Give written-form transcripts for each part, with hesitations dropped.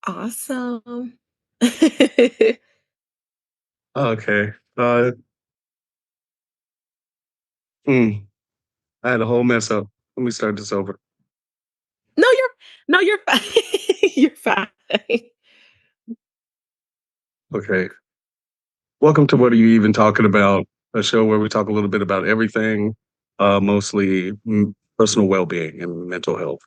Awesome. Okay. Hmm, I had a whole mess up. Let me start this over. No, you're fine. You're fine. Okay. Welcome to What Are You Even Talking About? A show where we talk a little bit about everything, mostly personal well being and mental health.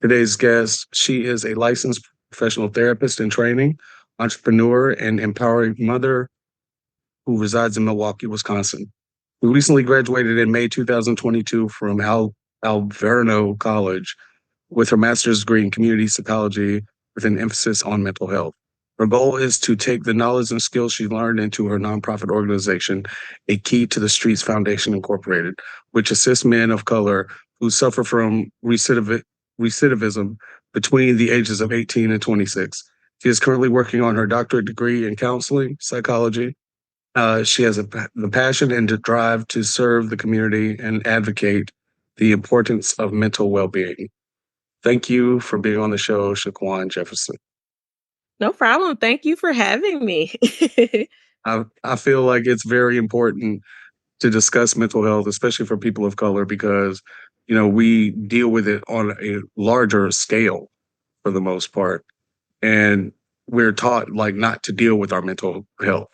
Today's guest, she is a licensed professional therapist in training, entrepreneur, and empowering mother who resides in Milwaukee, Wisconsin. We recently graduated in May 2022 from Alverno College with her master's degree in community psychology with an emphasis on mental health. Her goal is to take the knowledge and skills she learned into her nonprofit organization, A Key to the Streets Foundation Incorporated, which assists men of color who suffer from recidivism between the ages of 18 and 26. She is currently working on her doctorate degree in counseling psychology. She has the passion and the drive to serve the community and advocate the importance of mental well-being. Thank you for being on the show, Shaquan Jefferson. No problem. Thank you for having me. I feel like it's very important to discuss mental health, especially for people of color, because we deal with it on a larger scale for the most part, and we're taught like not to deal with our mental health.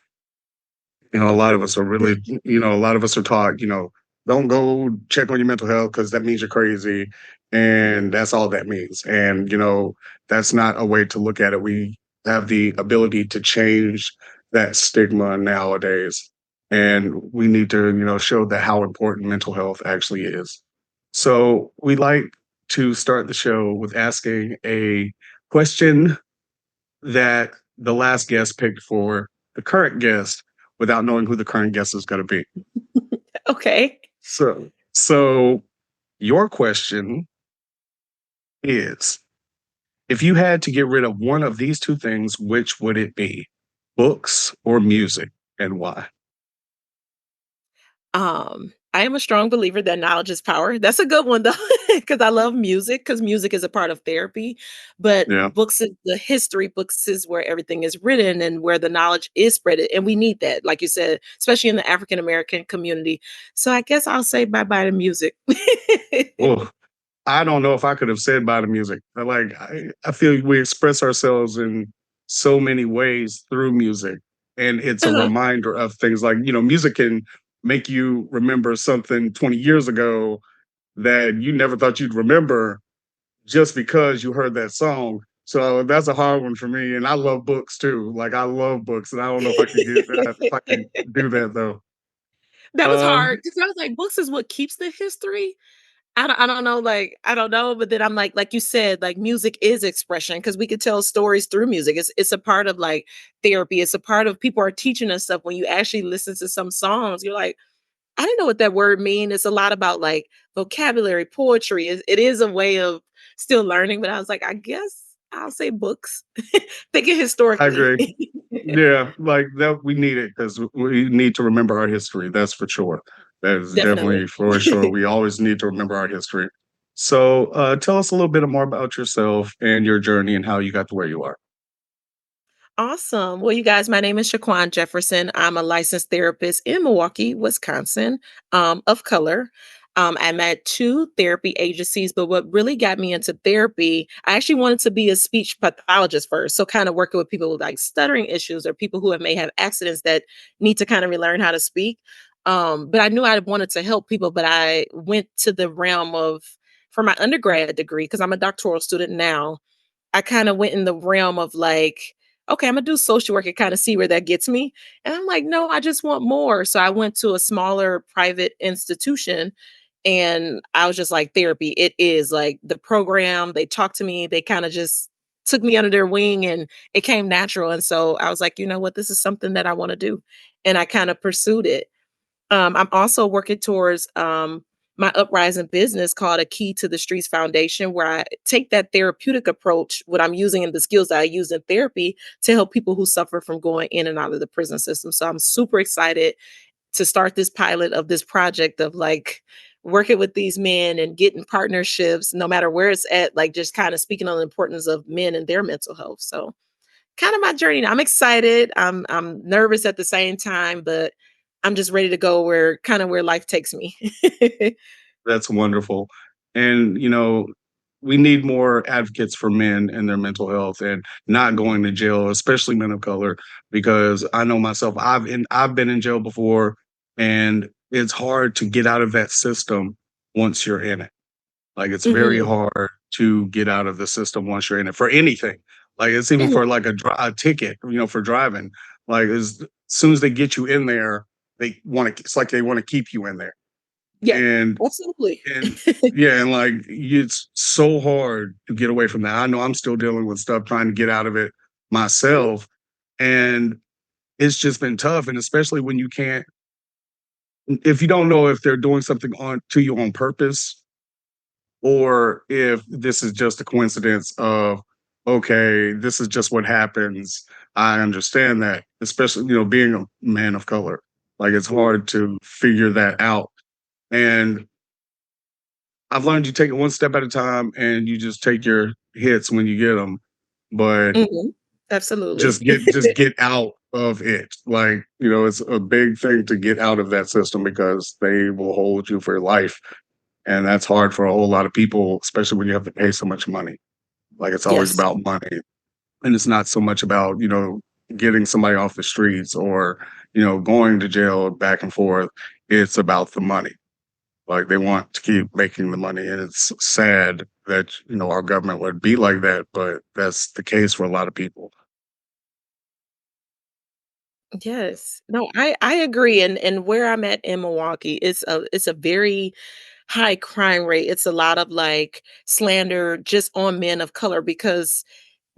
A lot of us are really, a lot of us are taught, don't go check on your mental health because that means you're crazy, and that's all that means. And that's not a way to look at it. We have the ability to change that stigma nowadays, and we need to, show that how important mental health actually is. So we like to start the show with asking a question that the last guest picked for the current guest without knowing who the current guest is going to be. Okay. So your question is, if you had to get rid of one of these two things, which would it be? Books or music, and why? I am a strong believer that knowledge is power. That's a good one though, because I love music, because music is a part of therapy. But Yeah, books is the history, books is where everything is written and where the knowledge is spread. And we need that, like you said, especially in the African American community. So I guess I'll say bye-bye to music. well, I don't know if I could have said by the music. I feel we express ourselves in so many ways through music. And it's a Uh, reminder of things like, music can make you remember something 20 years ago that you never thought you'd remember just because you heard that song. So that's a hard one for me. And I love books too. Like I love books, and I don't know if I can get if I can do that though. That was Uh, hard because I was like, books is what keeps the history. I don't know, like, I don't know, but then I'm like you said, like, music is expression because we could tell stories through music. It's a part of, like, therapy. It's a part of people are teaching us stuff. When you actually listen to some songs, you're like, "I didn't know what that word mean." It's a lot about, like, vocabulary, poetry. It is a way of still learning, but I was like, "I guess I'll say books." Thinking I historically. agree. Yeah, like that we need it because we need to remember our history. That's for sure. That is Definitely. definitely for sure. We always need to remember our history. So, tell us a little bit more about yourself and your journey and how you got to where you are. Awesome. Well, you guys, my name is Shaquan Jefferson. I'm a licensed therapist in Milwaukee, Wisconsin, of color. I'm at two therapy agencies, but what really got me into therapy, I actually wanted to be a speech pathologist first. So, kind of working with people with like stuttering issues or people who may have accidents that need to kind of relearn how to speak. But I knew I wanted to help people, but I went to the realm of, for my undergrad degree, because I'm a doctoral student now, I kinda went in the realm of like, "Okay, Imma do social work and kinda see where that gets me." And I'm like, "No, I just want more." So I went to a smaller private institution, and I was just like, "Therapy, it is." Like, the program, they talked to me, they kinda just took me under their wing, and it came natural, and so I was like, "You know what? This is something that I wanna do." And I kinda pursued it. I'm also working towards my uprising business called A Key to the Streets Foundation, where I take that therapeutic approach, what I'm using in the skills that I use in therapy to help people who suffer from going in and out of the prison system. So I'm super excited to start this pilot of this project of like working with these men and getting partnerships, no matter where it's at, like just kind of speaking on the importance of men and their mental health. So kind of my journey. I'm excited. I'm nervous at the same time, but I'm just ready to go where kind of where life takes me. That's wonderful. And, we need more advocates for men and their mental health and not going to jail, especially men of color, because I know myself, I've been in jail before, and it's hard to get out of that system once you're in it. Like, it's very Mhm. hard to get out of the system once you're in it for anything. Like, it's even Mhm. for like a ticket, for driving. Like, as soon as they get you in there, it's like they want to keep you in there. Yeah, And absolutely. and yeah, and like it's so hard to get away from that. I know I'm still dealing with stuff trying to get out of it Mhm. myself. And it's just been tough. And especially when you can't, if you don't know if they're doing something on to you on purpose, or if this is just a coincidence of, okay, this is just what happens. I understand that, especially, being a man of color. Like it's Mhm. hard to figure that out. And I've learned you take it one step at a time and you just take your hits when you get them, but Mhm. Absolutely. just get out of it. Like, it's a big thing to get out of that system because they will hold you for life. And that's hard for a whole lot of people, especially when you have to pay so much money. Like it's always Yes. about money. And it's not so much about, getting somebody off the streets or, going to jail back and forth. It's about the money. Like, they want to keep making the money, and it's sad that, our government would be like that, but that's the case for a lot of people. Yes. No, I agree, and where I'm at in Milwaukee, it's a very high crime rate. It's a lot of, like, slander just on men of color because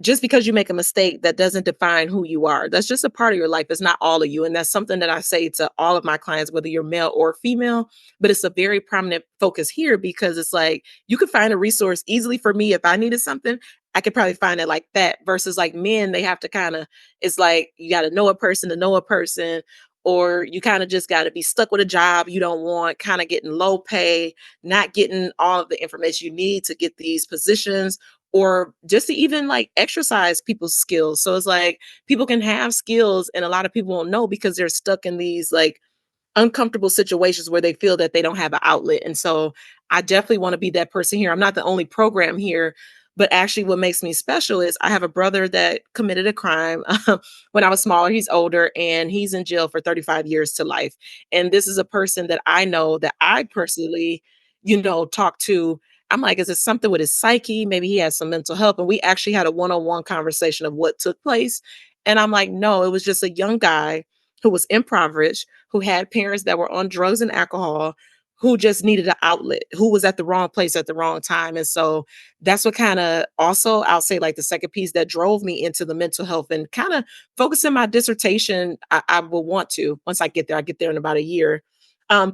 just because you make a mistake, that doesn't define who you are. That's just a part of your life. It's not all of you. And that's something that I say to all of my clients, whether you're male or female. But it's a very prominent focus here because it's like you could find a resource easily for me if I needed something. I could probably find it like that versus like men, they have to kind of, it's like you got to know a person to know a person, or you kind of just got to be stuck with a job you don't want, kind of getting low pay, not getting all of the information you need to get these positions or just to even like exercise people's skills. So it's like people can have skills and a lot of people won't know because they're stuck in these like uncomfortable situations where they feel that they don't have an outlet. And so I definitely want to be that person here. I'm not the only program here, but actually what makes me special is I have a brother that committed a crime when I was smaller. He's older and he's in jail for 35 years to life. And this is a person that I know that I personally, talk to. I'm like, is it something with his psyche? Maybe he has some mental health. And we actually had a one-on-one conversation of what took place. And I'm like, no, it was just a young guy who was impoverished, who had parents that were on drugs and alcohol, who just needed an outlet, who was at the wrong place at the wrong time. And so that's what kind of also, I'll say, like the second piece that drove me into the mental health and kind of focusing my dissertation. I will want to, once I get there in about a year.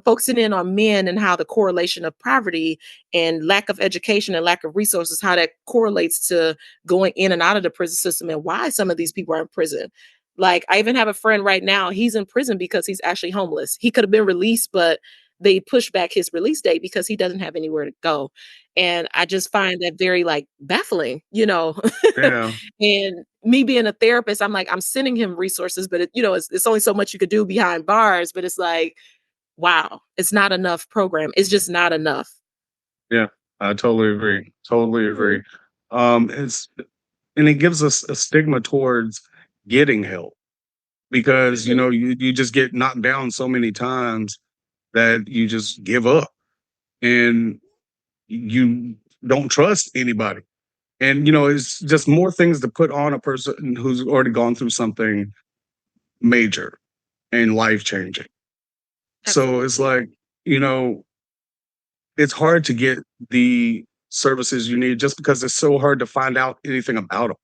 Focusing in on men and how the correlation of poverty and lack of education and lack of resources, how that correlates to going in and out of the prison system and why some of these people are in prison. Like, I even have a friend right now, he's in prison because he's actually homeless. He could have been released, but they pushed back his release date because he doesn't have anywhere to go. And I just find that very, like, baffling, you know? Yeah, And me being a therapist, I'm like, I'm sending him resources, but it's only so much you could do behind bars, but it's like, wow, it's not enough program. It's just not enough. yeah, I totally agree. Totally Mhm, agree. It's and it gives us a stigma towards getting help because mhm. you just get knocked down so many times that you just give up and you don't trust anybody. And it's just more things to put on a person who's already gone through something major and life changing. So it's Absolutely. like, you know, it's hard to get the services you need just because it's so hard to find out anything about them.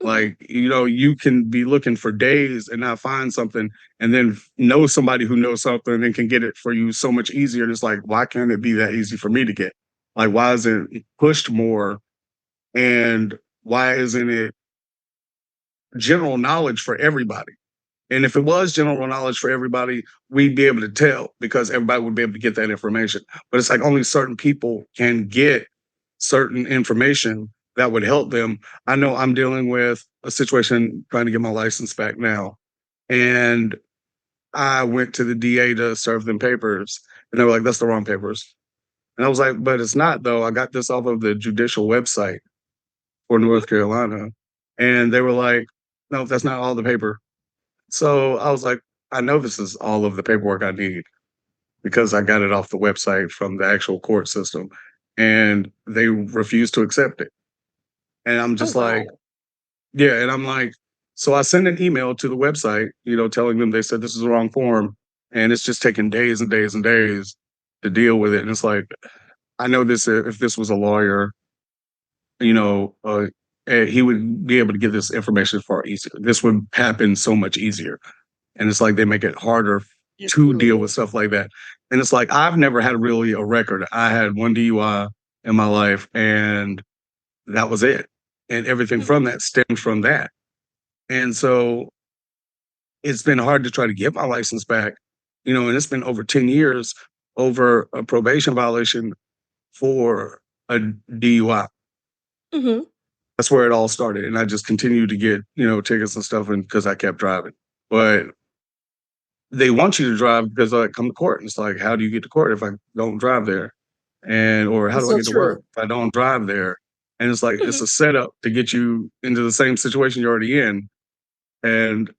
Mhm. Like, you can be looking for days and not find something and then know somebody who knows something and can get it for you so much easier. And it's like, why can't it be that easy for me to get? Like, why isn't it pushed more? And why isn't it general knowledge for everybody? And if it was general knowledge for everybody, we'd be able to tell because everybody would be able to get that information. But it's like only certain people can get certain information that would help them. I know I'm dealing with a situation trying to get my license back now. And I went to the DA to serve them papers. And they were like, that's the wrong papers. And I was like, but it's not, though. I got this off of the judicial website for Mhm. North Carolina. And they were like, no, that's not all the paper. So I was like, I know this is all of the paperwork I need because I got it off the website from the actual court system. And they refused to accept it. And I'm Oh, just like, wow. yeah. And I'm like, so I sent an email to the website, telling them they said this is the wrong form. And it's just taking days and days and days to deal with it. And it's like, I know this, if this was a lawyer, you know, uh, he would be able to get this information far easier. This would happen so much easier. And it's like they make it harder to deal Absolutely. with stuff like that. And it's like I've never had really a record. I had one DUI in my life, and that was it. And everything Mhm. from that stemmed from that. And so it's been hard to try to get my license back, and it's been over 10 years over a probation violation for a DUI. Mhm. That's where it all started. And I just continued to get, tickets and stuff and because I kept driving. But they want you to drive because like come to court. And it's like, how do you get to court if I don't drive there? And or how That's do I so get to work true. if I don't drive there? And it's like it's Mhm. a setup to get you into the same situation you're already in. And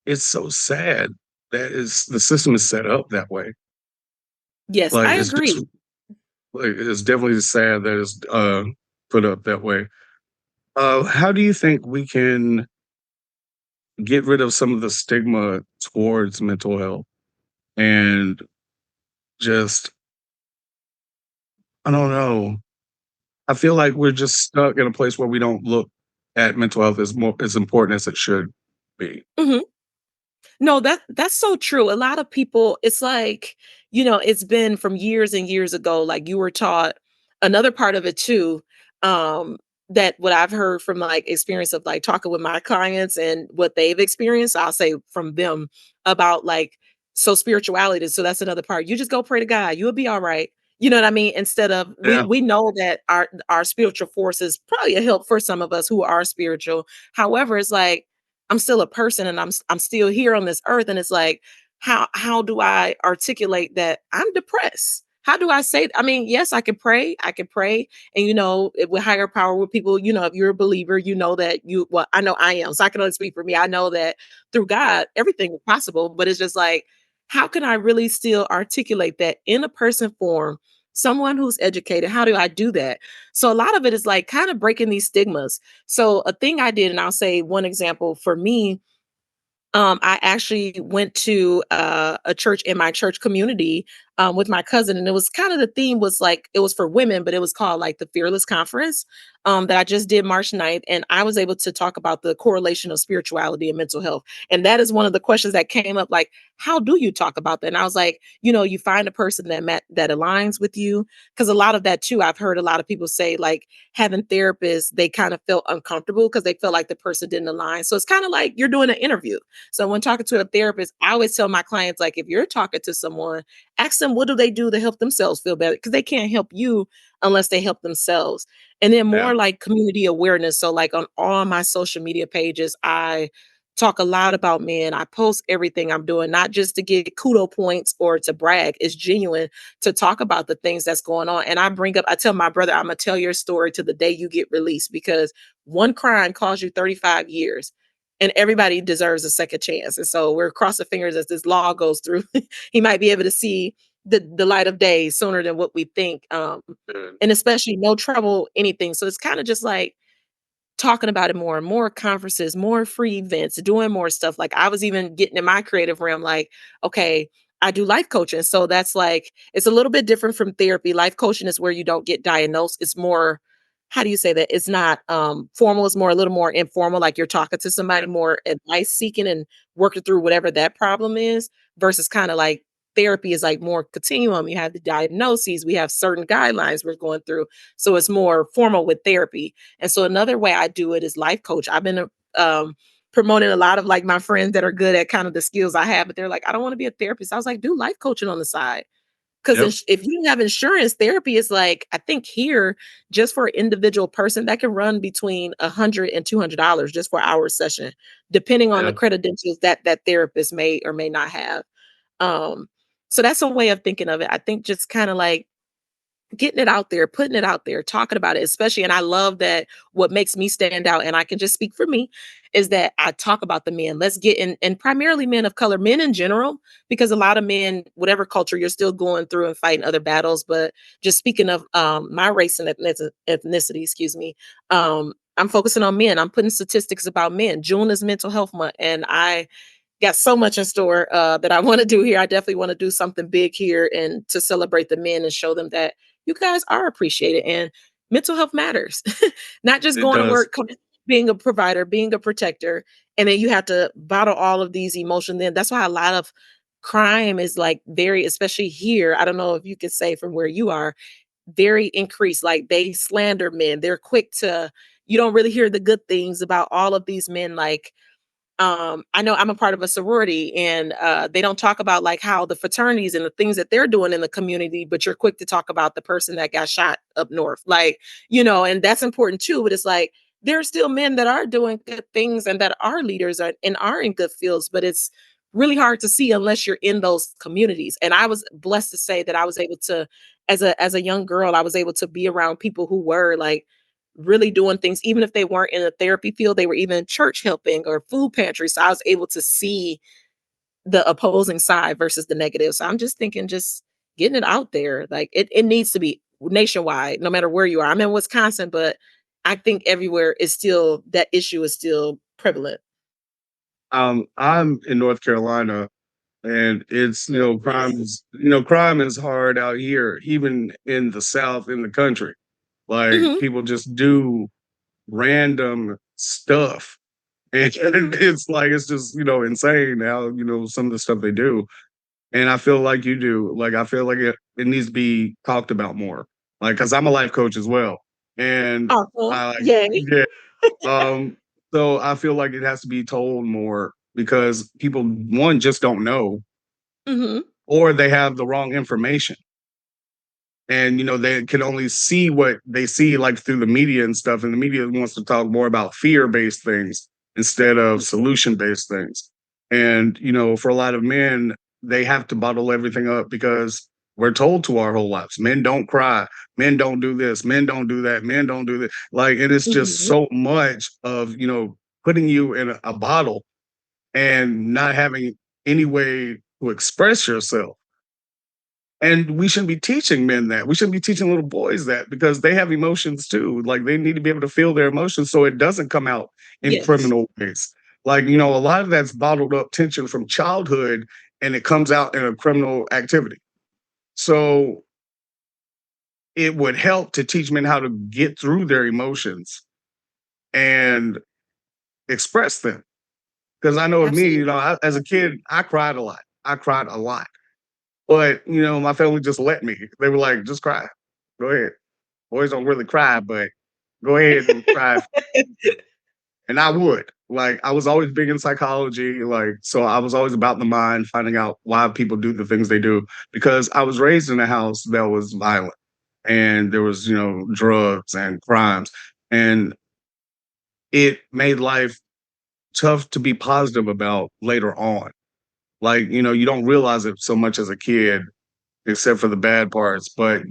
it's so sad that is the system is set up that way. Yes, Like I it's just agree. like it's definitely sad that it's put up that way. How do you think we can get rid of some of the stigma towards mental health and just I don't know. I feel like we're just stuck in a place where we don't look at mental health as important as it should be. Mhm. No, that's so true. A lot of people, it's like, it's been from years and years ago, like you were taught another part of it too. Um, that what I've heard from like experience of like talking with my clients and what they've experienced, I'll say from them about like so spirituality. So that's another part. You just go pray to God, you'll be all right. You know what I mean? Instead of we Yeah, we know that our spiritual force is probably a help for some of us who are spiritual. However, it's like I'm still a person and I'm still here on this earth and it's like how do I articulate that I'm depressed? How do I say I mean, yes, I can pray and with higher power with people, if you're a believer, you know that well, I know I am. So I can only speak for me. I know that through God everything is possible, but it's just like how can I really still articulate that in a person form? Someone who's educated, how do I do that? So a lot of it is like kind of breaking these stigmas. So a thing I did, and I'll say one example for me, I actually went to a church in my church community with my cousin, and it was kind of the theme was like it was for women, but it was called like the Fearless Conference that I just did March 9th, and I was able to talk about the correlation of spirituality and mental health, and that is one of the questions that came up, like, how do you talk about that? And I was like, you find a person that aligns with you, because a lot of that too, I've heard a lot of people say like having therapists, they kind of felt uncomfortable because they felt like the person didn't align. So it's kind of like you're doing an interview. So when talking to a therapist, I always tell my clients, like, if you're talking to someone, ask them what do they do to help themselves feel better? Because they can't help you unless they help themselves. And then yeah, more like community awareness. So like on all my social media pages, I talk a lot about men. I post everything I'm doing, not just to get kudo points or to brag. It's genuine to talk about the things that's going on. And I tell my brother, I'm gonna tell your story to the day you get released because one crime cost you 35 years and everybody deserves a second chance. And so we're crossing fingers as this law goes through. He might be able to see the light of day sooner than what we think. uh, And especially no trouble, anything. So it's kind of just like talking about it more conferences, more free events, doing more stuff. Like I was even getting in my creative realm, like, okay, I do life coaching. So that's like, it's a little bit different from therapy. Life coaching is where you don't get diagnosed. It's more, how do you say that? It's not formal, it's more a little more informal, like you're talking to somebody more advice seeking and working through whatever that problem is, versus kind of like therapy is like more continuum. You have the diagnoses, we have certain guidelines we're going through. So it's more formal with therapy. And so another way I do it is life coach. I've been a promoting a lot of like my friends that are good at kind of the skills I have, but they're like, I don't want to be a therapist. I was like, do life coaching on the side. Yep. Because if you don't have insurance, therapy is like, I think here, just for an individual person, that can run between $100 and $200 just for our session, depending on the Yeah. credentials that that therapist may or may not have. Um, so that's a way of thinking of it. I think just kind of like getting it out there, putting it out there, talking about it, especially. And I love that what makes me stand out, and I can just speak for me, is that I talk about the men. Let's get in, and primarily men of color, men in general, because a lot of men, whatever culture, you're still going through and fighting other battles. But just speaking of my race and ethnicity, excuse me, I'm focusing on men. I'm putting statistics about men. June is Mental Health Month, and I got so much in store that I want to do here. I definitely want to do something big here and to celebrate the men and show them that you guys are appreciated and mental health matters. Not just It going to does. work, being a provider, being a protector, and then you have to bottle all of these emotions. Then that's why a lot of crime is like very, especially here. I don't know if you could say from where you are, very increased. Like they slander men. They're quick to. You don't really hear the good things about all of these men, like I know I'm a part of a sorority and they don't talk about like how the fraternities and the things that they're doing in the community, but you're quick to talk about the person that got shot up north. Like, and that's important too. But it's like there are still men that are doing good things and that are leaders and are in good fields, but it's really hard to see unless you're in those communities. And I was blessed to say that I was able to, as a young girl, I was able to be around people who were like really doing things, even if they weren't in a therapy field, they were even in church helping or food pantry. So I was able to see the opposing side versus the negative. So I'm just thinking, just getting it out there. Like it needs to be nationwide, no matter where you are. I'm in Wisconsin, but I think everywhere is still that issue is still prevalent. I'm in North Carolina, and it's crime is hard out here, even in the South in the country. Like Hmm. people just do random stuff, and it's like it's just insane how some of the stuff they do. And I feel like you do. Like I feel like it needs to be talked about more. Like because I'm a life coach as well, and Awesome. I like Yay. yeah. So I feel like it has to be told more because people, one, just don't know, Hmm. or they have the wrong information. And they can only see what they see like through the media and stuff. And the media wants to talk more about fear-based things instead of solution-based things. And for a lot of men, they have to bottle everything up because we're told to our whole lives. Men don't cry, men don't do this, men don't do that, men don't do that. Like, and it's just Hmm. so much of putting you in a bottle and not having any way to express yourself. And we shouldn't be teaching men that. We shouldn't be teaching little boys that because they have emotions too. Like they need to be able to feel their emotions so it doesn't come out in Yes. criminal ways. Like, a lot of that's bottled up tension from childhood and it comes out in a criminal activity. So it would help to teach men how to get through their emotions and express them. Because I know of me, Absolutely. as a kid, I cried a lot. I cried a lot. But, my family just let me. They were like, just cry. Go ahead. Boys don't really cry, but go ahead and cry. And I would. Like, I was always big in psychology. Like, so I was always about the mind, finding out why people do the things they do. Because I was raised in a house that was violent and there was, drugs and crimes. And it made life tough to be positive about later on. Like, you don't realize it so much as a kid except for the bad parts. But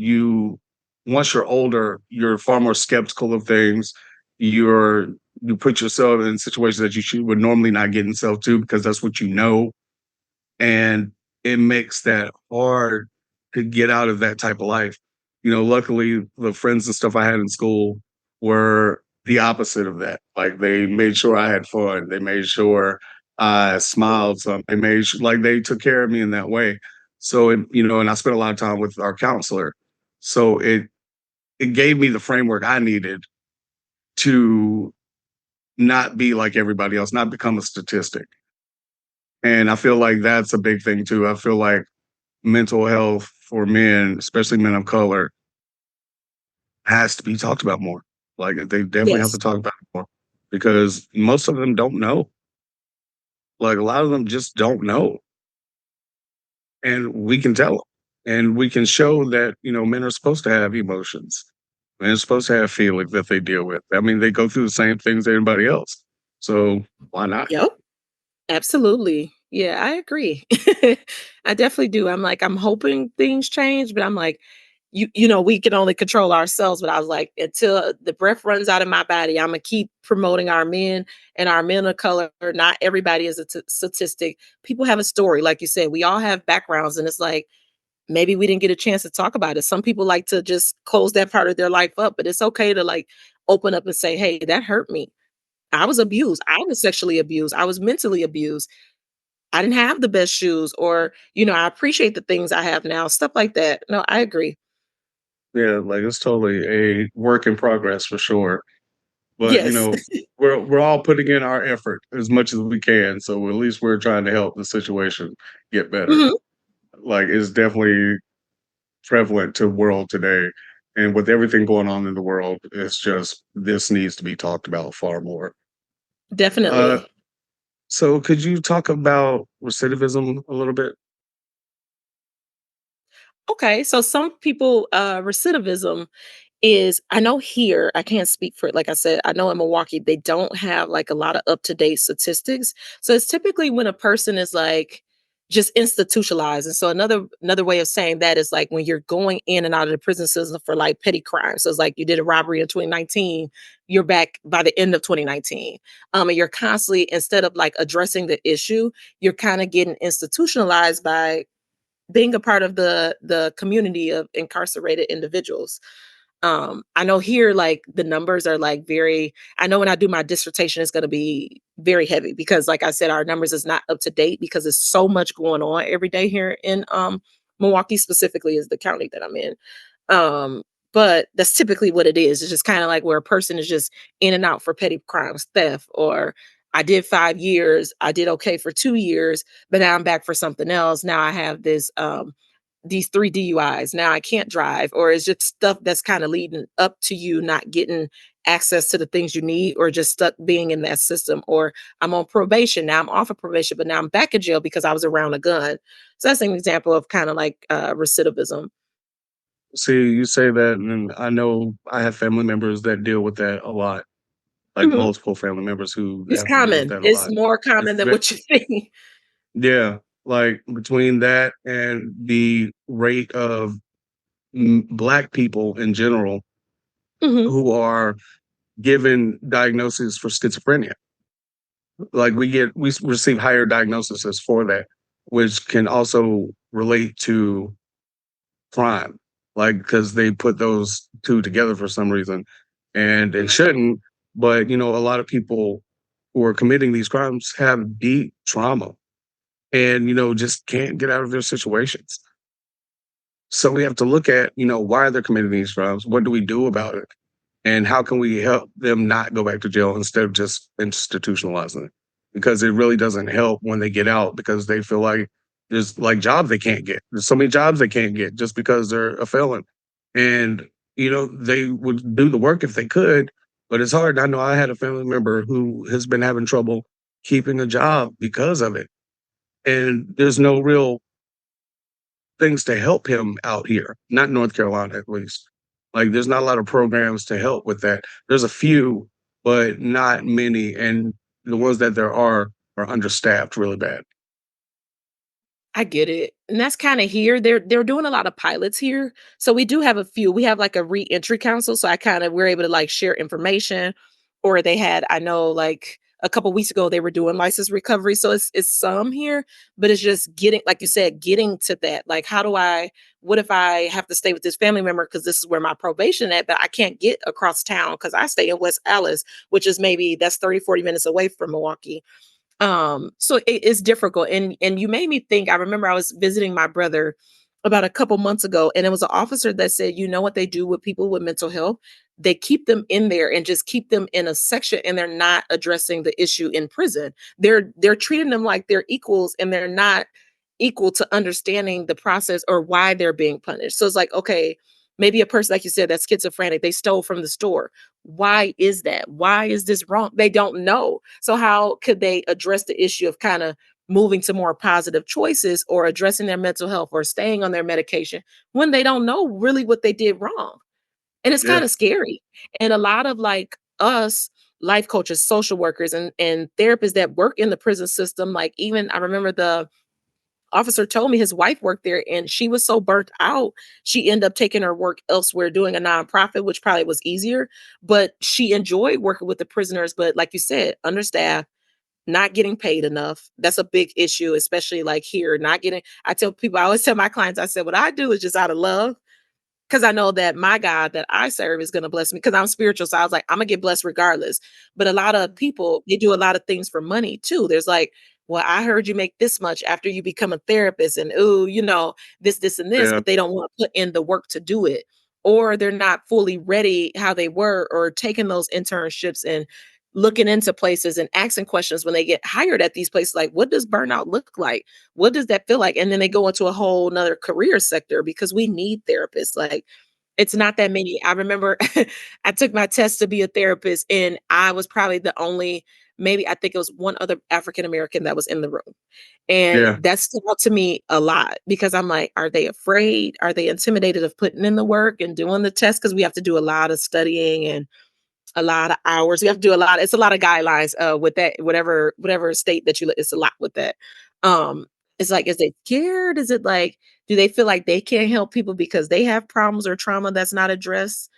once you're older, you're far more skeptical of things. You're you put yourself in situations that would normally not get yourself to because that's what you know, and it makes that hard to get out of that type of life. Luckily, the friends and stuff I had in school were the opposite of that. Like they made sure I had fun. They made sure I smiled. Some they made like they took care of me in that way. So and I spent a lot of time with our counselor. So it gave me the framework I needed to not be like everybody else, not become a statistic. And I feel like that's a big thing too. I feel like mental health for men, especially men of color, has to be talked about more. Like they definitely have to Yes. talk about it more because most of them don't know. Like, a lot of them just don't know, and we can tell 'em, and we can show that, men are supposed to have emotions. Men are supposed to have feelings that they deal with. I mean, they go through the same things as everybody else, so why not? Yep. Absolutely. Yeah, I agree. I definitely do. I'm hoping things change, but I'm like, we can only control ourselves. But I was like, until the breath runs out of my body, I'm gonna keep promoting our men and our men of color. Not everybody is a statistic. People have a story, like you said. We all have backgrounds, and it's like maybe we didn't get a chance to talk about it. Some people like to just close that part of their life up, but it's okay to like open up and say, "Hey, that hurt me. I was abused. I was sexually abused. I was mentally abused. I didn't have the best shoes," or, "I appreciate the things I have now," stuff like that. No, I agree. Yeah, like, it's totally a work in progress for sure, but, Yes. we're all putting in our effort as much as we can, so at least we're trying to help the situation get better. Mhm. Like, it's definitely prevalent to world today, and with everything going on in the world, it's just this needs to be talked about far more. Uh, Definitely. so could you talk about recidivism a little bit? Okay, so some people, recidivism is I know here, I can't speak for it, like I said, I know in Milwaukee, they don't have, like, a lot of up-to-date statistics, so it's typically when a person is, like, just institutionalized, and so another way of saying that is, like, when you're going in and out of the prison system for, like, petty crimes, so it's like you did a robbery in 2019, you're back by the end of 2019, and you're constantly instead of, like, addressing the issue, you're kinda getting institutionalized by being a part of the community of incarcerated individuals. I know here, like, the numbers are, like, very I know when I do my dissertation, it's gonna be very heavy because, like I said, our numbers is not up to date because there's so much going on every day here in, Milwaukee, specifically is the county that I'm in. Um, but that's typically what it is. It's just kinda like where a person is just in and out for petty crimes, theft, or I did 5 years, I did okay for 2 years, but now I'm back for something else. Now I have these 3 DUIs. Now I can't drive, or it's just stuff that's kinda leading up to you not getting access to the things you need or just stuck being in that system, or I'm on probation, now I'm off of probation, but now I'm back in jail because I was around a gun. So that's an example of kinda like, recidivism. See, you say that, and I know I have family members that deal with that a lot, like Mhm. multiple family members who It's have to deal with common. that a It's lot. more It's common than ve what you think. Yeah, like, between that and the rate of Black people in general Mhm. who are given diagnoses for schizophrenia. Like, we receive higher diagnoses for that, which can also relate to crime, like, because they put those 2 together for some reason, and they shouldn't, but, a lot of people who are committing these crimes have deep trauma and, just can't get out of their situations. So we have to look at, why they're committing these crimes, what do we do about it, and how can we help them not go back to jail instead of just institutionalizing it? Because it really doesn't help when they get out because they feel like there's like jobs they can't get. There's so many jobs they can't get just because they're a felon. And, they would do the work if they could, but it's hard. I know I had a family member who has been having trouble keeping a job because of it. And there's no real things to help him out here, not North Carolina at least. Like, there's not a lot of programs to help with that. There's a few, but not many, and the ones that there are understaffed really bad. I get it. And that's kinda here. They're doing a lot of pilots here. So we do have a few. We have like a reentry council. So we're able to like share information. Or they had, I know like a couple weeks ago they were doing license recovery. So it's some here, but it's just getting, like you said, getting to that. Like, what if I have to stay with this family member because this is where my probation at, but I can't get across town because I stay in West Allis, which is maybe that's 30, 40 minutes away from Milwaukee. So it's difficult, and you made me think. I remember I was visiting my brother about a couple months ago, and it was an officer that said, "You know what they do with people with mental health? They keep them in there and just keep them in a section, and they're not addressing the issue in prison. They're treating them like they're equals, and they're not equal to understanding the process or why they're being punished." So it's like, okay. Maybe a person, like you said, that's schizophrenic, they stole from the store. Why is that? Why is this wrong? They don't know. So how could they address the issue of kind of moving to more positive choices or addressing their mental health or staying on their medication when they don't know really what they did wrong? And it's Yeah, kind of scary. And a lot of like us life coaches, social workers, and therapists that work in the prison system, like even I remember the officer told me his wife worked there and she was so burnt out, she ended up taking her work elsewhere doing a nonprofit, which probably was easier, but she enjoyed working with the prisoners. But like you said, understaffed, not getting paid enough. That's a big issue, especially like here, not getting. I tell people, I always tell my clients, I said, what I do is just out of love. 'Cause I know that my God that I serve is gonna bless me. Because 'cause I'm spiritual, so I was like, "Imma get blessed regardless." But a lot of people, they do a lot of things for money too. There's like, "Well, I heard you make this much after you become a therapist and, ooh, this, and this," yeah, but they don't wanna put in the work to do it. Or they're not fully ready how they were or taking those internships and looking into places and asking questions when they get hired at these places, like, "What does burnout look like? What does that feel like?" And then they go into a whole 'nother career sector because we need therapists, like, it's not that many. I remember I took my test to be a therapist, and I was probably the only maybe I think it was one other African American that was in the room, and yeah, that stood out to me a lot because I'm like, "Are they afraid? Are they intimidated of putting in the work and doing the test?" Because we have to do a lot of studying and a lot of hours. We have to do a lot it's a lot of guidelines, with that whatever state that you it's a lot with that. Um, it's like, is they scared? Is it like, do they feel like they can't help people because they have problems or trauma that's not addressed?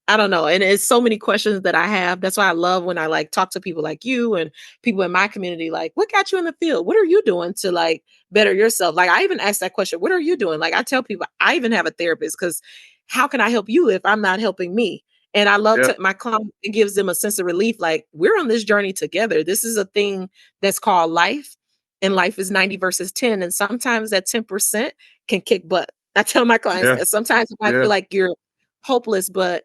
I don't know, and it's so many questions that I have. That's why I love when I, like, talk to people like you and people in my community, like, "What got you in the field? What are you doing to, like, better yourself?" Like, I even ask that question, "What are you doing?" Like, I tell people I even have a therapist because how can I help you if I'm not helping me? And I love yeah, to my client it gives them a sense of relief, like, we're on this journey together. This is a thing that's called life, and life is 90 versus 10, and sometimes that 10% can kick butt. I tell my clients yeah, that sometimes if I yeah, feel like you're hopeless, but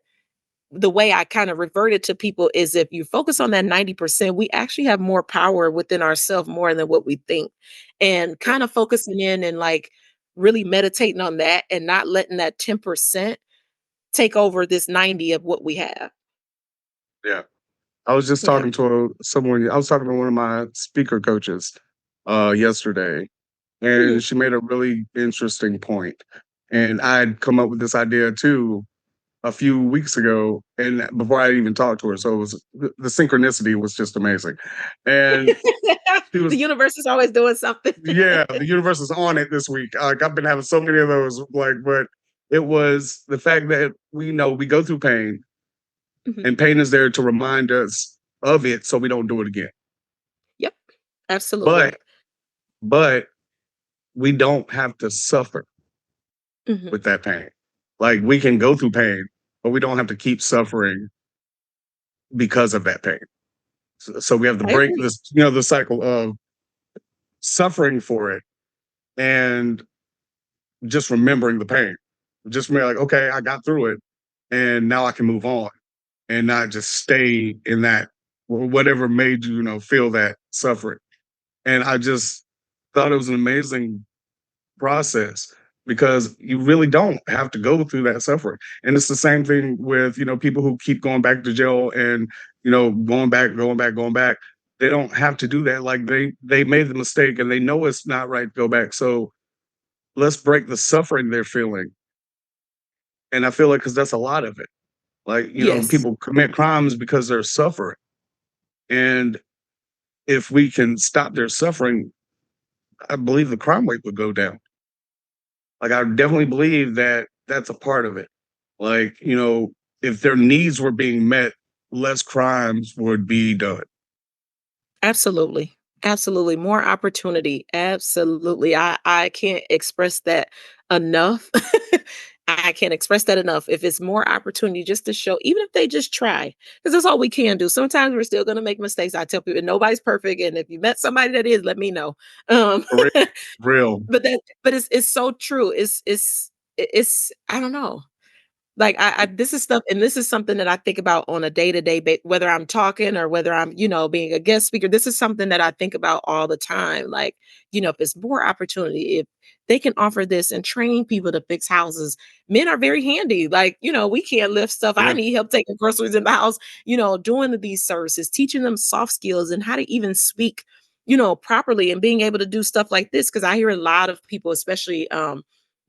the way I kind of reverted to people is if you focus on that 90%, we actually have more power within ourselves more than what we think. And yeah, kind of focusing in and like really meditating on that and not letting that 10% take over this 90 of what we have. yeah. I was just Yeah. talking to someone. I was talking to one of my speaker coaches yesterday, Mhm. and she made a really interesting point. And I'd come up with this idea too a few weeks ago, and before I even talked to her, so it was the synchronicity was just amazing. And she The was, universe is always doing something. yeah, the universe is on it this week. Like I've been having so many of those, like, but it was the fact that we know we go through pain, Mhm. and pain is there to remind us of it, so we don't do it again. Yep. Absolutely. But but we don't have to suffer Mhm. with that pain. Like we can go through pain, but we don't have to keep suffering because of that pain. So we have to I break agree. this, the cycle of suffering for it and just remembering the pain. Just remember, like, okay, I got through it, and now I can move on, and not just stay in that whatever made you, feel that suffering. And I just thought it was an amazing process because you really don't have to go through that suffering. And it's the same thing with, people who keep going back to jail and, going back, going back, going back. They don't have to do that. Like they made the mistake and they know it's not right to go back. So let's break the suffering they're feeling. And I feel like because that's a lot of it. Like, Yes. people commit crimes because they're suffering. And if we can stop their suffering, I believe the crime rate would go down. Like, I definitely believe that that's a part of it. Like, if their needs were being met, less crimes would be done. Absolutely. Absolutely. More opportunity. Absolutely. I can't express that enough. I can't express that enough. If it's more opportunity just to show, even if they just try, because that's all we can do. Sometimes we're still going to make mistakes. I tell people nobody's perfect. And if you met somebody that is, let me know. For real. Real. But it's so true. It's I don't know. Like, I this is stuff and this is something that I think about on a day-to-day whether I'm talking or whether I'm, being a guest speaker, this is something that I think about all the time, like, if it's more opportunity, if they can offer this and train people to fix houses. Men are very handy, like, we can't lift stuff, I Yeah, need help taking groceries in the house, doing these services, teaching them soft skills and how to even speak, properly and being able to do stuff like this. Because I hear a lot of people, especially,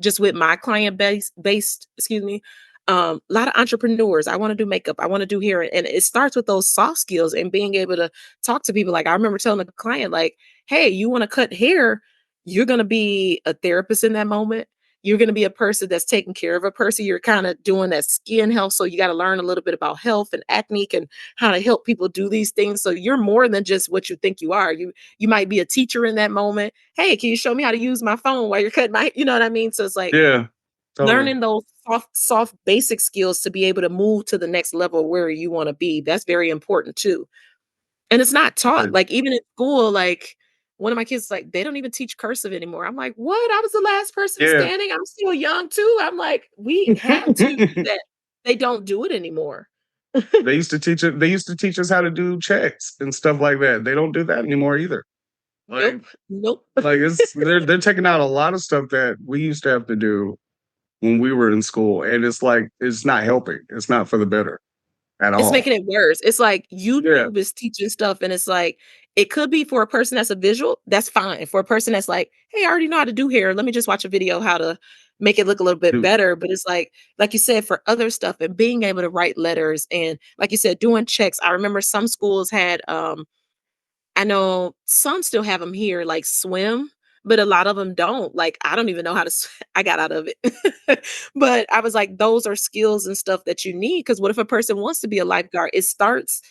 just with my client based, excuse me, a lot of entrepreneurs. I want to do makeup. I want to do hair. And it starts with those soft skills and being able to talk to people. Like I remember telling a client, like, hey, you want to cut hair? You're gonna be a therapist in that moment. You're gonna be a person that's taking care of a person. You're kind of doing that skin health. So you got to learn a little bit about health and acne and how to help people do these things. So you're more than just what you think you are. You might be a teacher in that moment. Hey, can you show me how to use my phone while you're cutting my, you know what I mean? So it's like yeah, totally. learning those soft basic skills to be able to move to the next level where you wanna be, that's very important too. And it's not taught, Right. like, even in school, like, one of my kids is like, "They don't even teach cursive anymore." I'm like, "What? I was the last person Yeah. standing, I'm still young too." I'm like, "We have to do that." They don't do it anymore. They used to teach us how to do checks and stuff like that. They don't do that anymore either. Like Nope, nope. it's they're taking out a lot of stuff that we used to have to do when we were in school, and it's like it's not helping. It's not for the better at It's all. making it worse. It's like Yeah, YouTube is teaching stuff, and it's like it could be for a person that's a visual, that's fine. For a person that's like, "Hey, I already know how to do hair. Let me just watch a video how to make it look a little bit dude. better." But it's like you said, for other stuff and being able to write letters and like you said, doing checks. I remember some schools had I know some still have them here, like swim, but a lot of them don't. Like, I don't even know how to I got out of it. But I was like, those are skills and stuff that you need. Because what if a person wants to be a lifeguard? It starts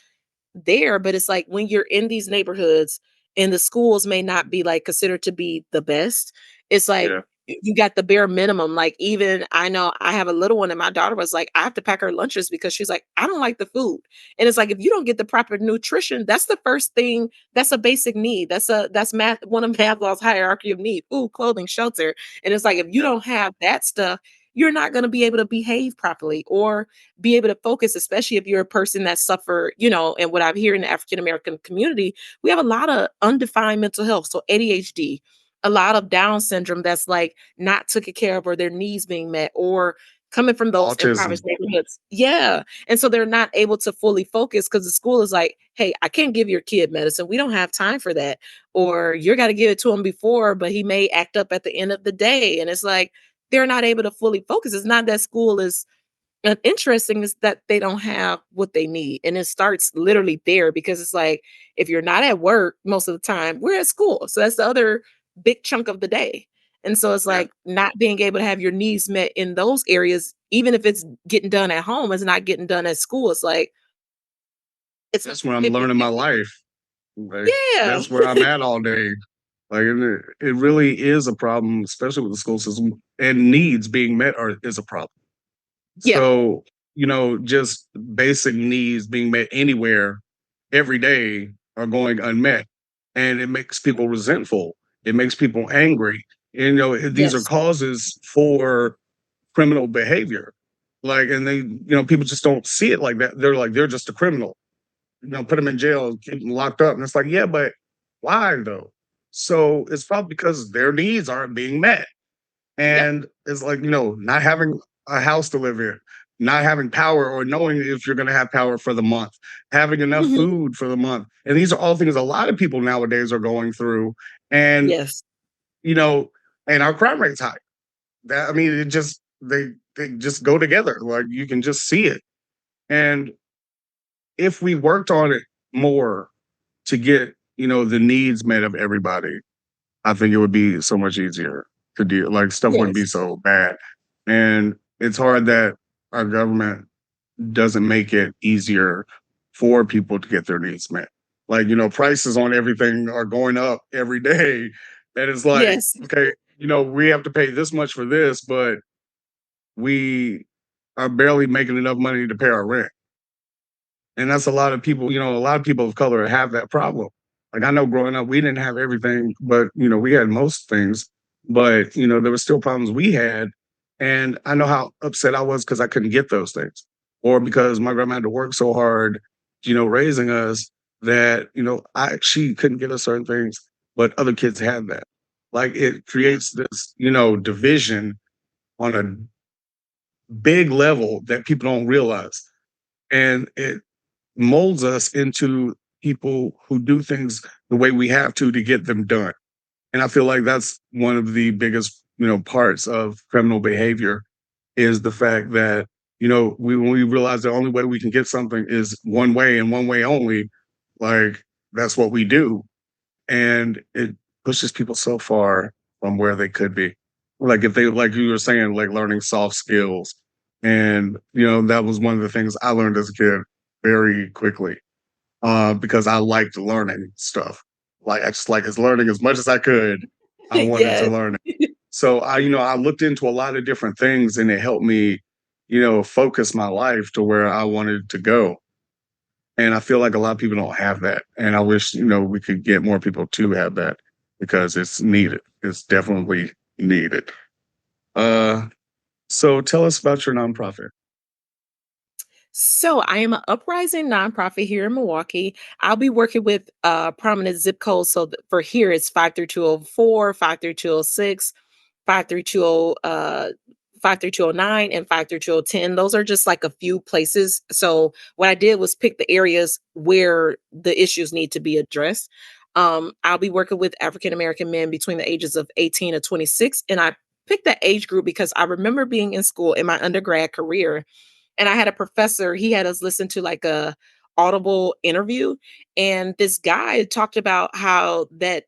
there, but it's like when you're in these neighborhoods and the schools may not be like considered to be the best, it's like Yeah, you got the bare minimum. Like even I know I have a little one and my daughter was like, I have to pack her lunches because she's like, I don't like the food. And it's like if you don't get the proper nutrition, that's the first thing, that's a basic need. That's math, one of Maslow's hierarchy of need, food, clothing, shelter. And it's like if you yeah. don't have that stuff, you're not going to be able to behave properly or be able to focus, especially if you're a person that suffer, and what I've heard in the African American community, we have a lot of undefined mental health. So ADHD, a lot of Down syndrome that's like not taken care of or their needs being met or coming from those impoverished Autism. neighborhoods. Yeah. And so they're not able to fully focus because the school is like, hey, I can't give your kid medicine. We don't have time for that. Or you're got to give it to him before, but he may act up at the end of the day. And it's like, they're not able to fully focus. It's not that school is and interesting is that they don't have what they need, and it starts literally there because it's like, if you're not at work most of the time, we're at school, so that's the other big chunk of the day, and so it's Yeah, like not being able to have your needs met in those areas, even if it's getting done at home, it's not getting done at school, it's like, it's a that's where I'm learning my 50-50. life. Like Yeah. that's where I'm at all day. Like it really is a problem, especially with the school system, and needs being met are is a problem. Yeah. So, just basic needs being met anywhere every day are going unmet. And it makes people resentful. It makes people angry. And, these are Yes. causes for criminal behavior. Like, and people just don't see it like that. They're like, they're just a criminal. Put them in jail, keep them locked up. And it's like, yeah, but why though? So it's probably because their needs aren't being met. Yep. And it's like, not having a house to live in, not having power or knowing if you're going to have power for the month, having enough Mhm. food for the month. And these are all things a lot of people nowadays are going through. And, Yes. you know, and our crime rate's high. That, I mean, they just go together. Like you can just see it. And if we worked on it more to get, the needs met of everybody, I think it would be so much easier to deal. Like stuff wouldn't be Yes. so bad. And it's hard that our government doesn't make it easier for people to get their needs met. Like, prices on everything are going up every day. And it's like, Yes. okay, we have to pay this much for this, but we are barely making enough money to pay our rent. And that's a lot of people, a lot of people of color have that problem. Like I know growing up, we didn't have everything, but we had most things. But there were still problems we had. And I know how upset I was because I couldn't get those things, or because my grandma had to work so hard, raising us that, she couldn't get us certain things, but other kids had that. Like it creates this, division on a big level that people don't realize. And it molds us into people who do things the way we have to get them done. And I feel like that's one of the biggest, parts of criminal behavior is the fact that, when we realize the only way we can get something is one way and one way only, like that's what we do. And it pushes people so far from where they could be. Like if they, like you were saying, like learning soft skills. And, that was one of the things I learned as a kid very quickly because I liked learning stuff. Like I just like as learning as much as I could. I wanted to Yes. learn it. So I looked into a lot of different things and it helped me, focus my life to where I wanted to go. And I feel like a lot of people don't have that. And I wish, we could get more people to have that because it's needed. It's definitely needed. Uh so tell us about your nonprofit. So I am an uprising nonprofit here in Milwaukee. I'll be working with prominent zip codes. So for here, it's 53204, 53206, 532, 53209, and 53210. Those are just like a few places. So what I did was pick the areas where the issues need to be addressed. I'll be working with African American men between the ages of 18 to 26. And I picked that age group because I remember being in school in my undergrad career, and I had a professor, he had us listen to like a audible interview, and this guy talked about how that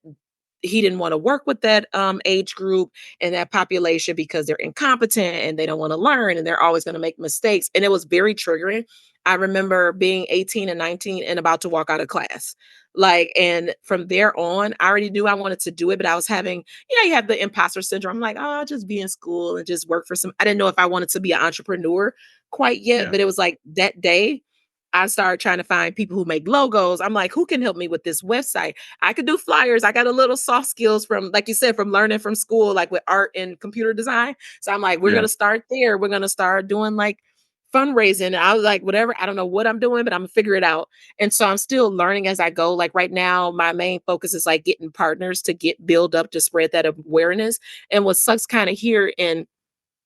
he didn't want to work with that age group and that population because they're incompetent and they don't want to learn and they're always going to make mistakes. And it was very triggering. I remember being 18 and 19 and about to walk out of class. Like, and from there on, I already knew I wanted to do it, but I was having, you have the imposter syndrome. I'm like, oh, I'll just be in school and just work for some. I didn't know if I wanted to be an entrepreneur quite yet, Yeah. but it was like that day I started trying to find people who make logos. I'm like, who can help me with this website? I could do flyers. I got a little soft skills from, like you said, from learning from school, like with art and computer design. So I'm like, we're Yeah. gonna start there. We're gonna start doing like fundraising. I was like, whatever. I don't know what I'm doing, but I'm gonna figure it out. And so I'm still learning as I go. Like right now, my main focus is like getting partners to get build up to spread that awareness. And what sucks kind of here in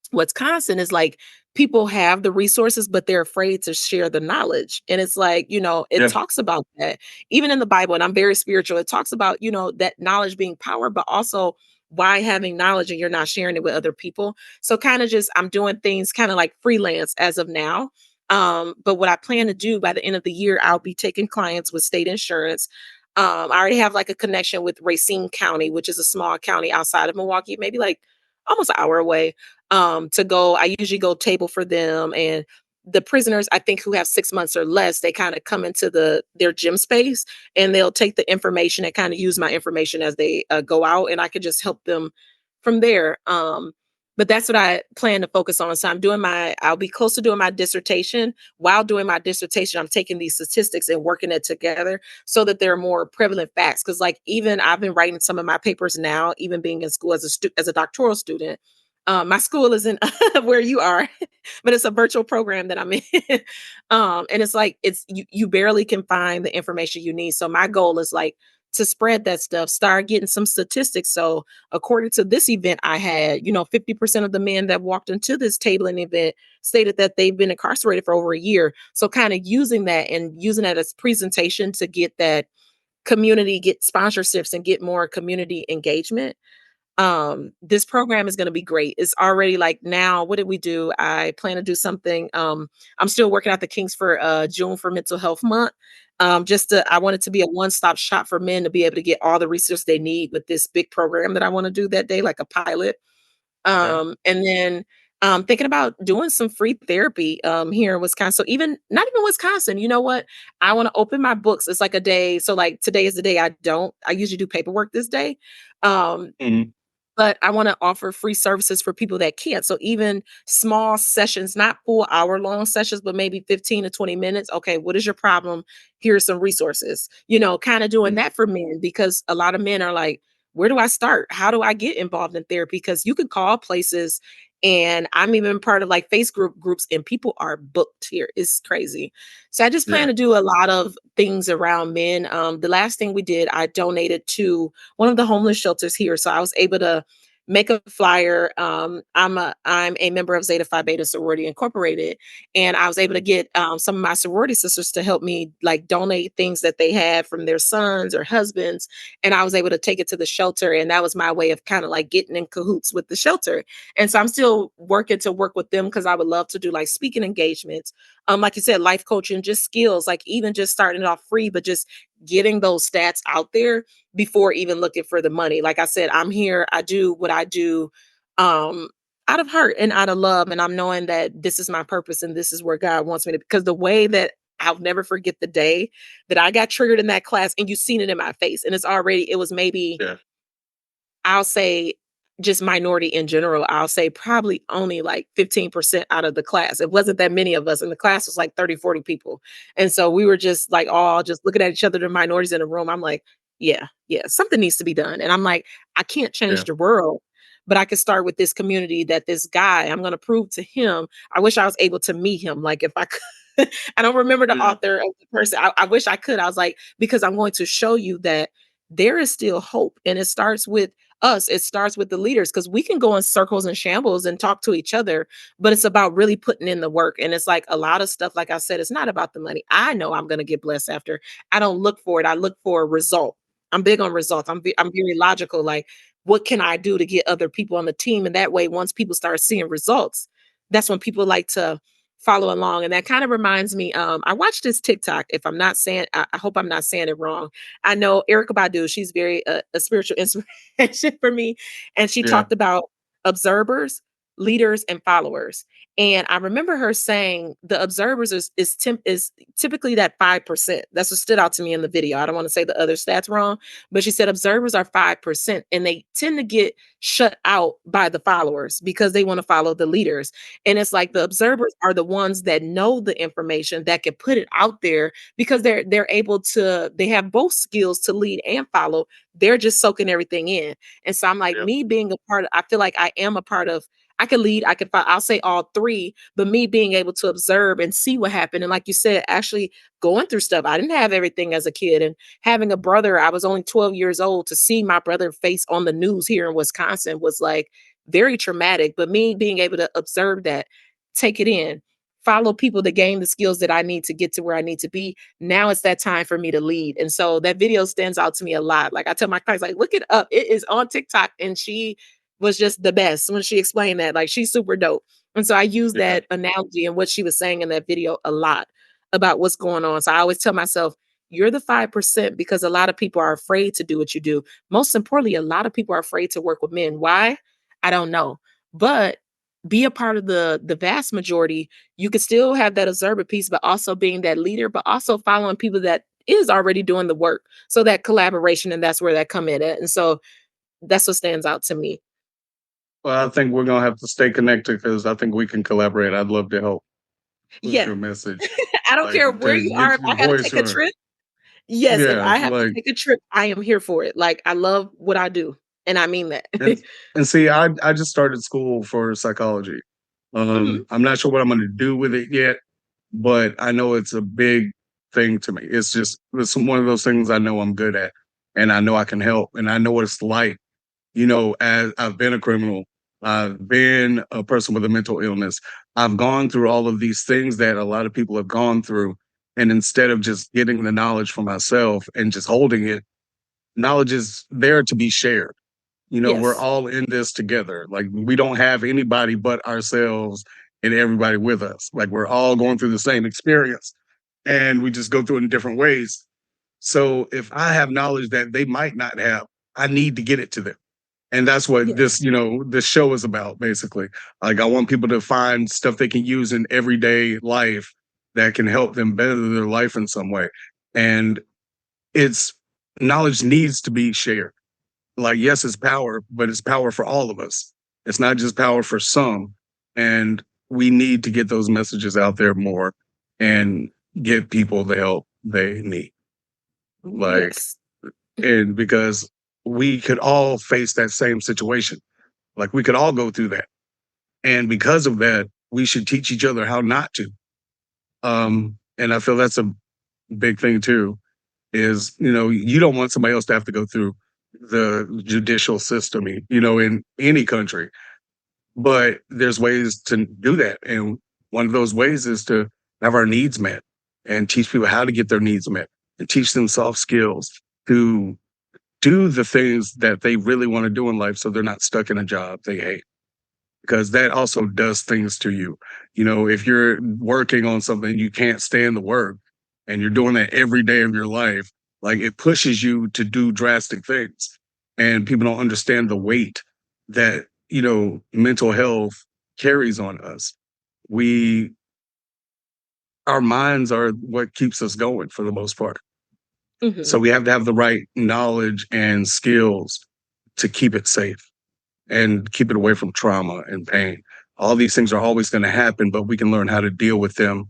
what's constant is like people have the resources, but they're afraid to share the knowledge. And it's like, it Yeah. talks about that. Even in the Bible, and I'm very spiritual, it talks about, that knowledge being power, but also why having knowledge and you're not sharing it with other people. So kind of just I'm doing things kind of like freelance as of now. But what I plan to do by the end of the year, I'll be taking clients with state insurance. I already have like a connection with Racine County, which is a small county outside of Milwaukee, maybe like almost an hour away, to go. I usually go table for them, and the prisoners I think who have 6 months or less, they kind of come into their gym space and they'll take the information and kind of use my information as they go out, and I could just help them from there. But that's what I plan to focus on. So I'll be close to doing my dissertation. While doing my dissertation, I'm taking these statistics and working it together so that there are more prevalent facts. Because like even I've been writing some of my papers now, even being in school as a doctoral student. My school isn't where you are, but it's a virtual program that I'm in. And it's like you barely can find the information you need. So my goal is like to spread that stuff, start getting some statistics. So according to this event I had, 50% of the men that walked into this tabling event stated that they've been incarcerated for over a year. So kind of using that and using that as presentation to get that community, get sponsorships and get more community engagement. This program is gonna be great. It's already like now, what did we do? I plan to do something. I'm still working out the kinks for June for Mental Health Month. I want it to be a one-stop shop for men to be able to get all the resources they need with this big program that I want to do that day, like a pilot. Okay. And then thinking about doing some free therapy here in Wisconsin. So even not even Wisconsin, you know what? I want to open my books. It's like a day. So like today is the day I usually do paperwork this day. Um, Mhm. but I wanna offer free services for people that can't. So even small sessions, not full hour-long sessions, but maybe 15 to 20 minutes. "Okay, what is your problem? Here are some resources." Kinda doing Mhm. that for men because a lot of men are like, where do I start? How do I get involved in therapy? Because you could call places, and I'm even part of like groups, and people are booked here. It's crazy. So I just plan Yeah. to do a lot of things around men. The last thing we did, I donated to one of the homeless shelters here. So I was able to make a flyer. I'm a member of Zeta Phi Beta Sorority Incorporated, and I was able to get some of my sorority sisters to help me like donate things that they had from their sons or husbands, and I was able to take it to the shelter, and that was my way of kind of like getting in cahoots with the shelter. And so I'm still working to work with them because I would love to do like speaking engagements, like you said, life coaching, just skills, like even just starting it off free, but just getting those stats out there before even looking for the money. Like I said, I'm here, I do what I do um out of heart and out of love, and I'm knowing that this is my purpose and this is where God wants me to, because the way that I'll never forget the day that I got triggered in that class, and you've seen it in my face, and it was maybe, Yeah. I'll say, just minority in general, I'll say probably only like 15% out of the class. It wasn't that many of us, and the class was like 30, 40 people. And so we were just like all just looking at each other, the minorities in the room. I'm like, yeah, yeah, something needs to be done. And I'm like, I can't change Yeah. the world, but I could start with this community, that this guy, I'm going to prove to him. I wish I was able to meet him. Like if I could, I don't remember the Yeah. author of the person. I wish I could. I was like, because I'm going to show you that there is still hope. And it starts with us. It starts with the leaders, because we can go in circles and shambles and talk to each other, but it's about really putting in the work. And it's like a lot of stuff, like I said, it's not about the money. I know I'm going to get blessed after. I don't look for it. I look for a result. I'm big on results. I'm very logical. Like, what can I do to get other people on the team? And that way, once people start seeing results, that's when people like to follow along. And that kind of reminds me, I watched this TikTok. If I'm not saying, I hope I'm not saying it wrong. I know Erica Badu, she's very a spiritual inspiration for me. And she Yeah. talked about observers, leaders, and followers. And I remember her saying the observers is typically that 5%. That's what stood out to me in the video. I don't want to say the other stats wrong, but she said observers are 5%, and they tend to get shut out by the followers because they want to follow the leaders. And it's like the observers are the ones that know the information, that can put it out there, because they're able to, they have both skills to lead and follow. They're just soaking everything in. And so I'm like, Yeah. me being a part of, I feel like I am a part of, I could lead, I could, I'll say all three, but me being able to observe and see what happened. And like you said, actually going through stuff. I didn't have everything as a kid. And having a brother, I was only 12 years old, to see my brother face on the news here in Wisconsin was like very traumatic. But me being able to observe that, take it in, follow people to gain the skills that I need to get to where I need to be. Now it's that time for me to lead. And so that video stands out to me a lot. Like I tell my clients, like, look it up. It is on TikTok. And she was just the best when she explained that. Like she's super dope. And so I use Yeah. that analogy and what she was saying in that video a lot about what's going on. So I always tell myself, you're the 5%, because a lot of people are afraid to do what you do. Most importantly, a lot of people are afraid to work with men. Why? I don't know. But be a part of the vast majority. You could still have that observer piece, but also being that leader, but also following people that is already doing the work. So that collaboration, and that's where that come in at. And so that's what stands out to me. Well, I think we're gonna have to stay connected because I think we can collaborate. I'd love to help push Yeah. your message, I don't like care where to you are. get If your I gotta voice take a heard. trip, yes, if Yeah, I have to like take a trip, I am here for it. Like I love what I do. And I mean that. and and see, I just started school for psychology. Mhm. I'm not sure what I'm gonna do with it yet, but I know it's a big thing to me. It's one of those things I know I'm good at, and I know I can help, and I know what it's like. As I've been a criminal, I've been a person with a mental illness. I've gone through all of these things that a lot of people have gone through, and instead of just getting the knowledge for myself and just holding it, knowledge is there to be shared. We're Yes. all in this together. Like we don't have anybody but ourselves and everybody with us. Like we're all going through the same experience and we just go through it in different ways. So if I have knowledge that they might not have, I need to get it to them. And that's what Yes. this show is about, basically. Like I want people to find stuff they can use in everyday life that can help them better their life in some way. And it's knowledge needs to be shared. Like, yes, it's power, but it's power for all of us. It's not just power for some. And we need to get those messages out there more and give people the help they need. Like, Yes. and because we could all face that same situation. Like we could all go through that. And because of that, we should teach each other how not to. And I feel that's a big thing too, is, you don't want somebody else to have to go through the judicial system, in any country. But there's ways to do that. And one of those ways is to have our needs met and teach people how to get their needs met and teach them soft skills to do the things that they really want to do in life so they're not stuck in a job they hate. Because that also does things to you. If you're working on something you can't stand the work and you're doing that every day of your life, like it pushes you to do drastic things. And people don't understand the weight that, mental health carries on us. We Our minds are what keeps us going for the most part. So Mhm. we have to have the right knowledge and skills to keep it safe and keep it away from trauma and pain. All these things are always going to happen, but we can learn how to deal with them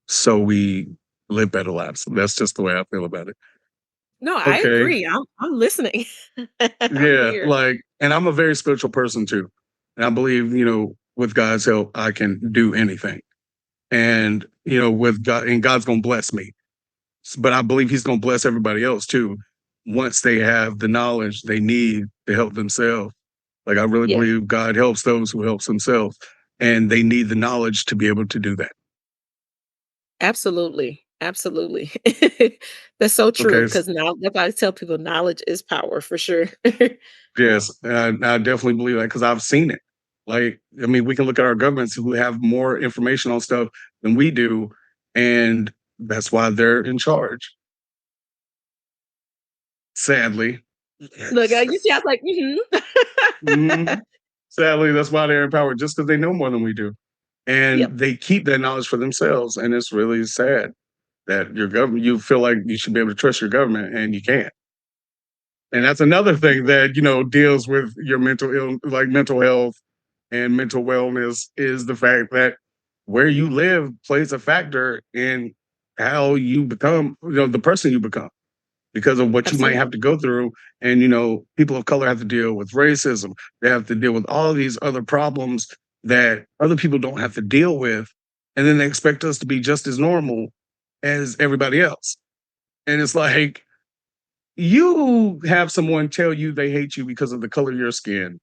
so we live better lives. That's just the way I feel about it. No, I Okay. agree. I'm listening. I'm Yeah. here. And I'm a very spiritual person too. And I believe, with God's help, I can do anything. And, with God, and God's going to bless me. But I believe He's going to bless everybody else too once they have the knowledge they need to help themselves. Like, I really Yeah, believe God helps those who helps themselves, and they need the knowledge to be able to do that. absolutely. Absolutely. That's so true. Okay. Because now that's why I tell people knowledge is power for sure. Yes, I definitely believe that because I've seen it. Like, I mean, we can look at our governments who have more information on stuff than we do, and that's why they're in charge. Sadly. Look, you see, I was like, Mhm. Sadly, that's why they're in power, just because they know more than we do. Yep. And they keep that knowledge for themselves, and it's really sad that your government you feel like you should be able to trust your government, and you can't. And that's another thing that, deals with your mental health and mental wellness is the fact that where you live plays a factor in how you become, the person you become because of what you might Absolutely. have to go through. And, people of color have to deal with racism. They have to deal with all these other problems that other people don't have to deal with. And then they expect us to be just as normal as everybody else. And it's like, you have someone tell you they hate you because of the color of your skin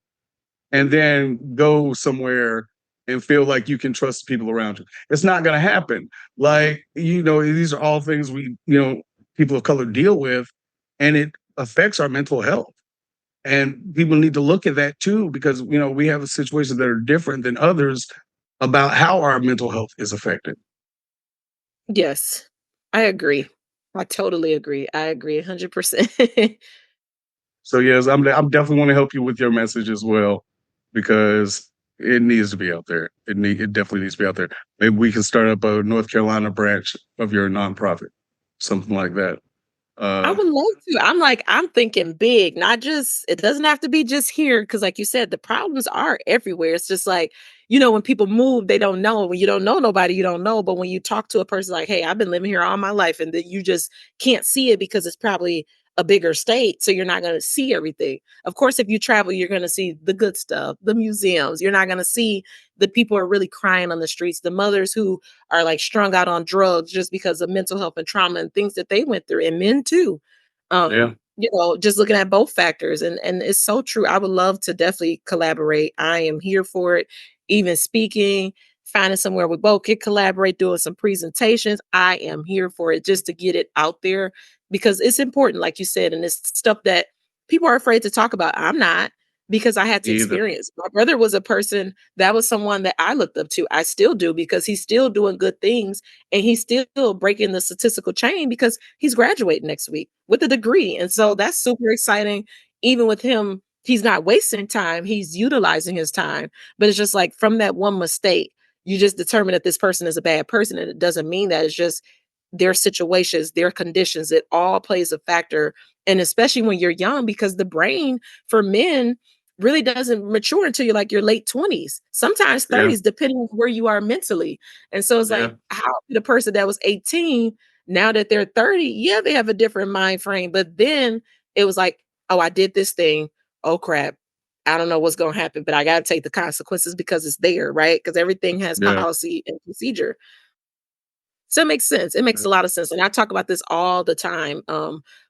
and then go somewhere and feel like you can trust the people around you. It's not going to happen. Like, these are all things people of color deal with, and it affects our mental health. And people need to look at that too, because, we have situations that are different than others about how our mental health is affected. Yes. I agree. I totally agree. I agree 100%. So yes, I'm definitely want to help you with your message as well, because it needs to be out there. It definitely needs to be out there. Maybe we can start up a North Carolina branch of your nonprofit, something like that. I Uh, would love to. I'm thinking big, not just it doesn't have to be just here because like you said, the problems are everywhere. It's just like, when people move, they don't know. When you don't know nobody, you don't know. But when you talk to a person like, hey, I've been living here all my life, and that you just can't see it because it's probably a bigger state. So you're not going to see everything. Of course, if you travel, you're going to see the good stuff, the museums. You're not going to see the people who are really crying on the streets, the mothers who are like strung out on drugs just because of mental health and trauma and things that they went through, and men too. yeah, Just looking at both factors, and it's so true. I would love to definitely collaborate. I am here for it. Even speaking, finding somewhere we both could collaborate, doing some presentations. I am here for it just to get it out there because it's important, like you said, and it's stuff that people are afraid to talk about. I'm not because I had to either. experience. My brother was a person that was someone that I looked up to. I still do because he's still doing good things and he's still breaking the statistical chain because he's graduating next week with a degree. And so that's super exciting. Even with him, he's not wasting time, he's utilizing his time. But it's just like from that one mistake, you just determine that this person is a bad person. And it doesn't mean that it's just their situations, their conditions, it all plays a factor. And especially when you're young, because the brain for men really doesn't mature until you're like your late 20s, sometimes Yeah, 30s, depending on where you are mentally. And so it's yeah, like, how the person that was 18, now that they're 30, yeah, they have a different mind frame. But then it was like, "Oh, I did this thing. Oh crap. I don't know what's gonna happen, but I gotta take the consequences because it's there, right? Because everything has Yeah. policy and procedure." So it makes sense. It makes Yeah. a lot of sense. And I talk about this all the time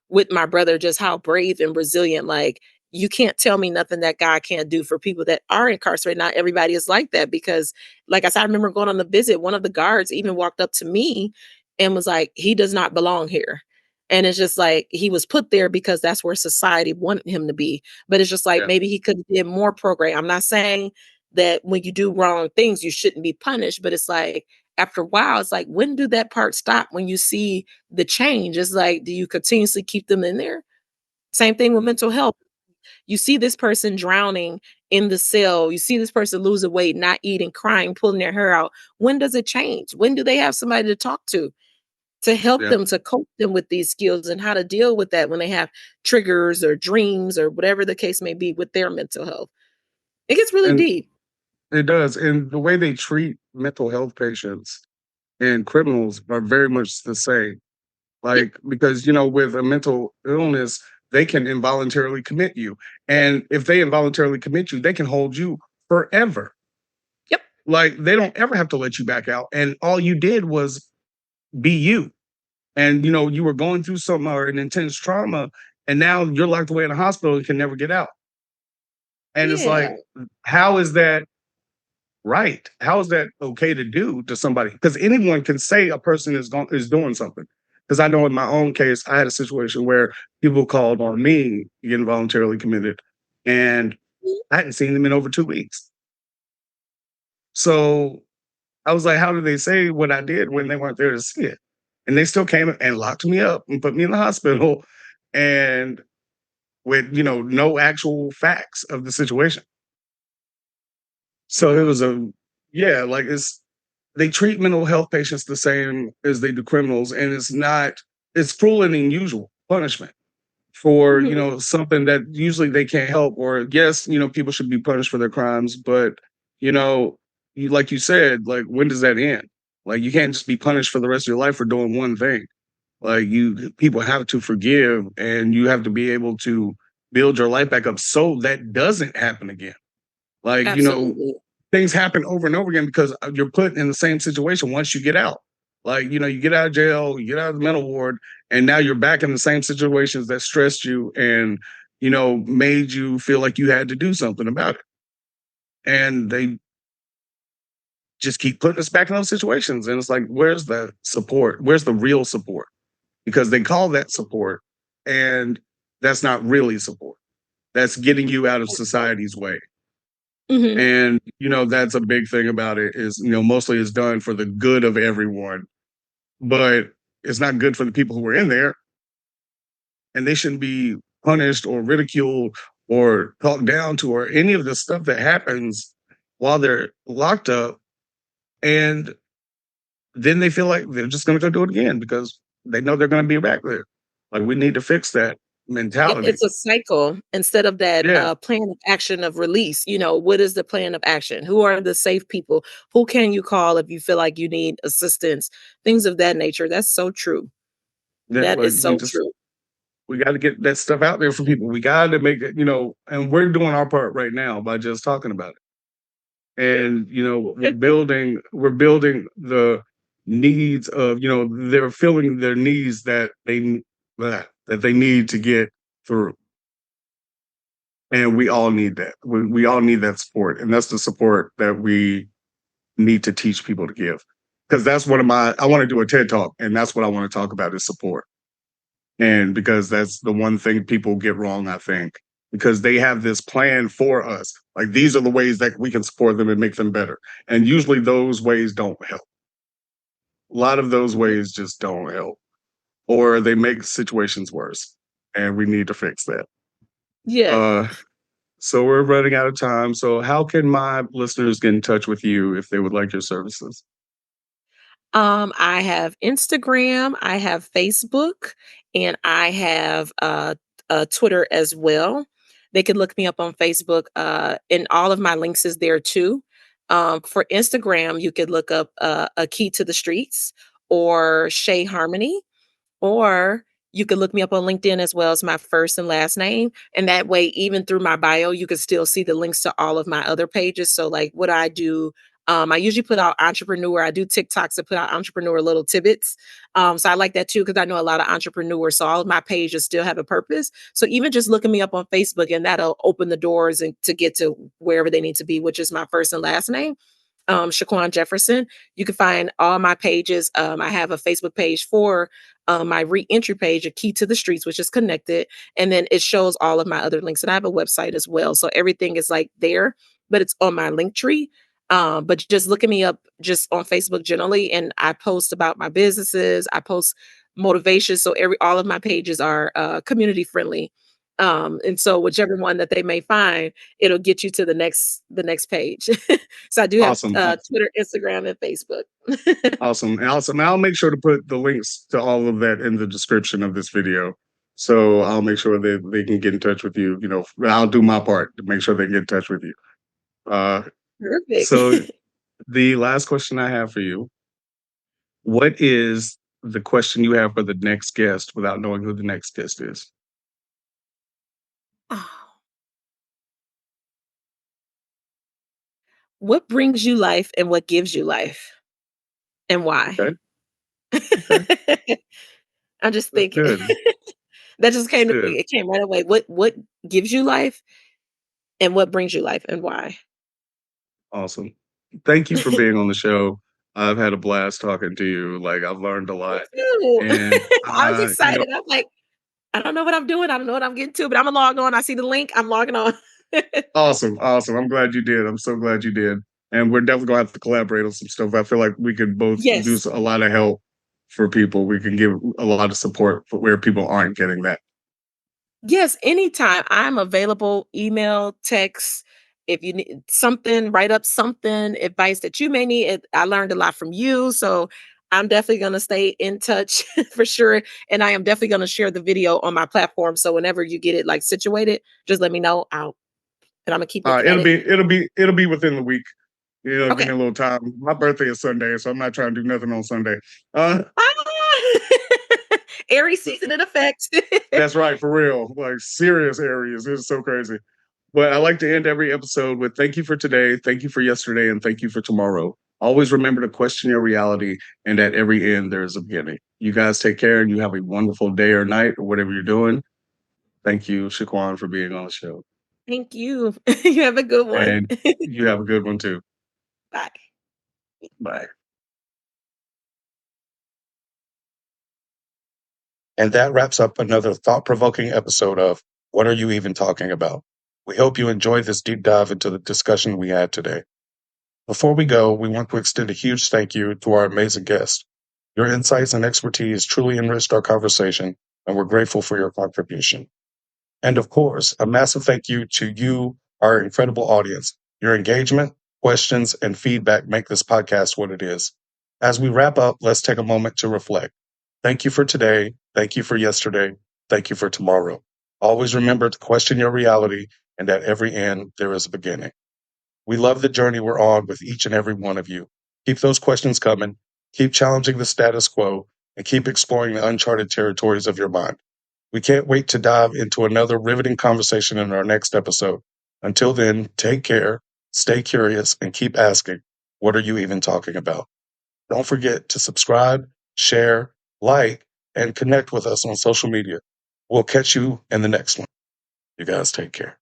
with my brother, just how brave and resilient, like, you can't tell me nothing that God can't do for people that are incarcerated. Not everybody is like that because, like I said, I remember going on the visit. One of the guards even walked up to me and was like, he does not belong here. And it's just like he was put there because that's where society wanted him to be. But it's just like Yeah. maybe he could have did more program. I'm not saying that when you do wrong things, you shouldn't be punished, but it's like after a while, it's like, when do that part stop when you see the change? It's like, do you continuously keep them in there? Same thing with mental health. You see this person drowning in the cell. You see this person losing weight, not eating, crying, pulling their hair out. When does it change? When do they have somebody to help Yeah. them, to coach them with these skills and how to deal with that when they have triggers or dreams or whatever the case may be with their mental health? It gets really And deep. it does. And the way they treat mental health patients and criminals are very much the same. Yep. Like, because, with a mental illness, they can involuntarily commit you. And if they involuntarily commit you, they can hold you forever. Yep. Like, they don't ever have to let you back out. And all you did was be you. And, you were going through something or an intense trauma, and now you're locked away in a hospital and can never get out. And it's Yeah. like, how is that right? How is that okay to do to somebody? Because anyone can say a person is doing something. Because I know in my own case, I had a situation where people called on me getting voluntarily committed, and I hadn't seen them in over 2 weeks. So I was like, how did they say what I did when they weren't there to see it? And they still came and locked me up and put me in the hospital, and with no actual facts of the situation. So it was a yeah, like they treat mental health patients the same as they do criminals, and it's cruel and unusual punishment for Mhm. something that usually they can't help. Or yes, people should be punished for their crimes, but you know like you said, like, when does that end? Like, you can't just be punished for the rest of your life for doing one thing. Like, you people have to forgive, and you have to be able to build your life back up so that doesn't happen again. Like, Absolutely. things happen over and over again because you're put in the same situation once you get out. Like, you get out of jail, you get out of the mental ward, and now you're back in the same situations that stressed you and, made you feel like you had to do something about it. And they just keep putting us back in those situations. And it's like, where's the support? Where's the real support? Because they call that support, and that's not really support. That's getting you out of society's way. Mhm. And, that's a big thing about it is, mostly it's done for the good of everyone, but it's not good for the people who are in there, and they shouldn't be punished or ridiculed or talked down to or any of the stuff that happens while they're locked up. And then they feel like they're just going to go do it again because they know they're going to be back there. Like, we need to fix that Yep, mentality. it's a cycle instead of that, Yeah. plan of action of release. What is the plan of action? Who are the safe people? Who can you call if you feel like you need assistance? Things of that nature. That's so true. Yeah. That Like, is so true. we got to get that stuff out there for people. We got to make it, and we're doing our part right now by just talking about it. And we're building the needs of, they're filling their needs that they need to get through. And we all need that. We all need that support, and that's the support that we need to teach people to give. Because that's one of my I want to do a TED talk, and that's what I want to talk about is support. And because that's the one thing people get wrong, I think, because they have this plan for us. Like, these are the ways that we can support them and make them better. And usually those ways don't help. A lot of those ways just don't help, or they make situations worse. And we need to fix that. Yeah. Uh, so we're running out of time. So how can my listeners get in touch with you if they would like your services? I have Instagram, I have Facebook, and I have Twitter as well. They can look me up on Facebook, and all of my links is there too. For Instagram, you could look up A Key to the Streets or Shay Harmony, or You could look me up on LinkedIn as well as my first and last name. And that way, even through my bio, you can still see the links to all of my other pages. So, like what I do, I usually put out entrepreneur. I do TikToks to put out entrepreneur little tidbits. So I like that too because I know a lot of entrepreneurs. So all of my pages still have a purpose. So even just looking me up on Facebook and that'll open the doors and to get to wherever they need to be, which is my first and last name, Shaquan Jefferson. You can find all my pages. I have a Facebook page for my reentry page, A Key to the Streets, which is connected. And then it shows all of my other links. And I have a website as well. So everything is like there, but it's on my link tree. But just looking me up just on Facebook generally, and I post about my businesses. I post motivation. So all of my pages are community friendly. And so whichever one that they may find, it'll get you to the next page. So I do have, Awesome, awesome, Twitter, Instagram, and Facebook. awesome, awesome. I'll make sure to put the links to all of that in the description of this video. So I'll make sure that they can get in touch with you. You know, I'll do my part to make sure they get in touch with you. Uh, so Perfect. the last question I have for you: what is the question you have for the next guest without knowing who the next guest is? Oh, what brings you life and what gives you life and why? Okay, okay, I'm just that's thinking. good. That just That's came to good. me. It came right away. What gives you life and what brings you life and why? Awesome. Thank you for being on the show. I've had a blast talking to you. Like I've learned a Me lot, too. and I was excited. I'm like, I don't know what I'm doing. I don't know what I'm getting to, but I'm gonna log on. I see the link. I'm logging on. awesome, awesome. I'm glad you did. I'm so glad you did. And we're definitely gonna have to collaborate on some stuff. I feel like we could both do Yes. a lot of help for people. We can give a lot of support for where people aren't getting that. Yes, anytime. I'm available, email, text. If you need something, write up something, advice that you may need. I learned a lot from you. So I'm definitely going to stay in touch for sure. And I am definitely going to share the video on my platform. So whenever you get it like situated, just let me know. And I'm going to keep looking at It'll it. be it'll be within the week. You know, give me Okay. a little time. My birthday is Sunday, so I'm not trying to do nothing on Sunday. Uh, Ah! Aries season in effect. that's right, for real. Like serious areas. It's so crazy. But I like to end every episode with thank you for today, thank you for yesterday, and thank you for tomorrow. Always remember to question your reality, and at every end, there is a beginning. You guys take care and you have a wonderful day or night or whatever you're doing. Thank you, Shaquan, for being on the show. Thank you. You have a good one. And you have a good one too. Bye. Bye. And that wraps up another thought provoking episode of What Are You Even Talking About? We hope you enjoyed this deep dive into the discussion we had today. Before we go, we want to extend a huge thank you to our amazing guest. Your insights and expertise truly enriched our conversation, and we're grateful for your contribution. And of course, a massive thank you to you, our incredible audience. Your engagement, questions, and feedback make this podcast what it is. As we wrap up, let's take a moment to reflect. Thank you for today. Thank you for yesterday. Thank you for tomorrow. Always remember to question your reality, and at every end, there is a beginning. We love the journey we're on with each and every one of you. Keep those questions coming, keep challenging the status quo, and keep exploring the uncharted territories of your mind. We can't wait to dive into another riveting conversation in our next episode. Until then, take care, stay curious, and keep asking, what are you even talking about? Don't forget to subscribe, share, like, and connect with us on social media. We'll catch you in the next one. You guys take care.